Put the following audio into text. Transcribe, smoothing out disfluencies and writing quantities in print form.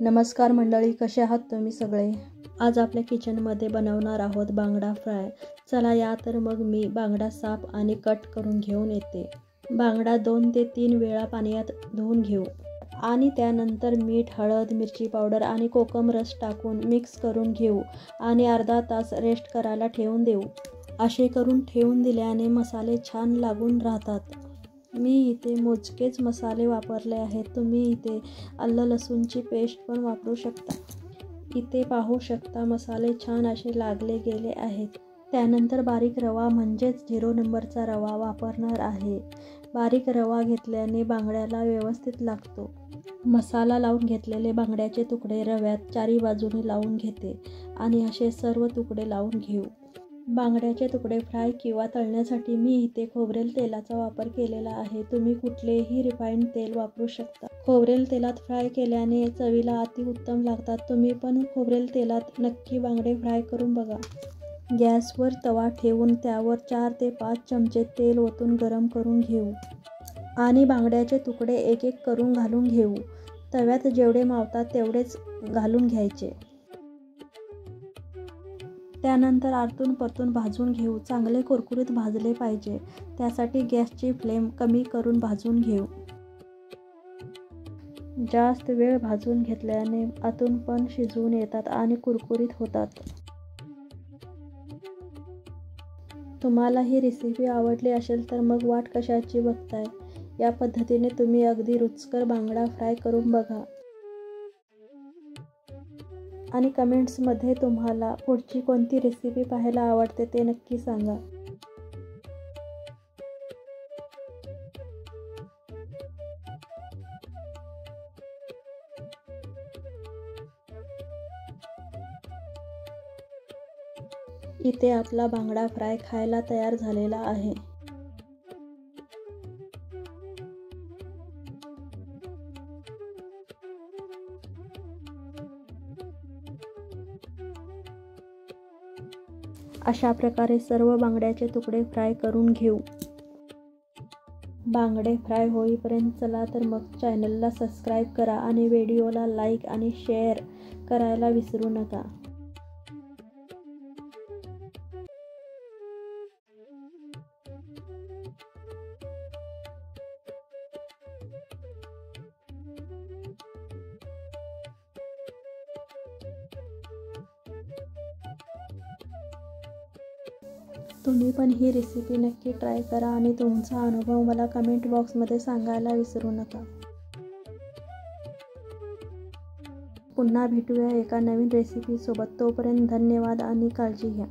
नमस्कार मंडळी, कसे आहात तुम्ही सगळे? आज आपल्या किचनमध्ये बनवणार आहोत बांगडा फ्राय. चला या तर मग मी बांगडा साफ आणि कट करून घेऊन येते. बांगडा 2 ते 3 वेळा पाण्यात धुवून घेऊ आणि त्यानंतर मीठ, हळद, मिरची पावडर आणि कोकम रस टाकून मिक्स करून घेऊ आणि अर्धा तास रेस्ट करायला ठेवून देऊ. असे करून ठेवून दिल्याने मसाले छान लागून राहतात. मी इथे मोजकेच मसाले वापरले आहेत. तुम्ही इथे आलं लसूणची पेस्ट पण वापरू शकता. इथे पाहू शकता मसाले छान असे लागले गेले आहेत. त्यानंतर बारीक रवा म्हणजेच 0 नंबरचा रवा वापरणार आहे. बारीक रवा घेतल्याने बांगड्याला व्यवस्थित लागतो. मसाला लावून घेतलेले बांगड्याचे तुकडे रव्यात चारी बाजूने लावून घेते आणि असे सर्व तुकडे लावून घेऊ. बांगड्याचे तुकडे फ्राय किंवा तळण्यासाठी मी इथे खोबरेल तेलाचा वापर केलेला आहे. तुम्ही कुठलेही रिफाईंड तेल वापरू शकता. खोबरेल तेलात फ्राय केल्याने चवीला अतिउत्तम लागतात. तुम्ही पण खोबरेल तेलात नक्की बांगडे फ्राय करून बघा. गॅसवर तवा ठेवून त्यावर 4 ते 5 चमचे तेल ओतून गरम करून घेऊ आणि बांगड्याचे तुकडे एक एक करून घालून घेऊ. तव्यात जेवढे मावतात तेवढेच घालून घ्यायचे. त्यानंतर आतून परतून भाजून घेऊ. चांगले कुरकुरीत भाजले पाहिजे. त्यासाठी गॅसची फ्लेम कमी करून भाजून घेऊ. जास्त वेळ भाजून घेतल्याने आतून पण शिजून येतात आणि कुरकुरीत होतात. तुम्हाला ही रेसिपी आवडली असेल तर मग वाट कशाची बघताय? या पद्धतीने तुम्ही अगदी रुचकर बांगडा फ्राय करून बघा आणि कमेंट्समध्ये तुम्हाला पुढची कोणती रेसिपी पाहायला आवडते ते नक्की सांगा. इथे आपला बांगडा फ्राय खायला तयार झालेला आहे. अशा प्रकारे सर्व बांगड्याचे तुकडे फ्राय करून घेऊ. बांगडे फ्राय होईपर्यंत चला तर मग चॅनलला सबस्क्राईब करा आणि व्हिडिओला लाईक आणि शेअर करायला विसरू नका. तुम्ही पण ही रेसिपी नक्की ट्राय करा आणि तुमचा अनुभव मला कमेंट बॉक्समध्ये सांगायला विसरू नका. पुन्हा भेटूया एका नवीन रेसिपीसोबत. तोपर्यंत धन्यवाद आणि काळजी घ्या.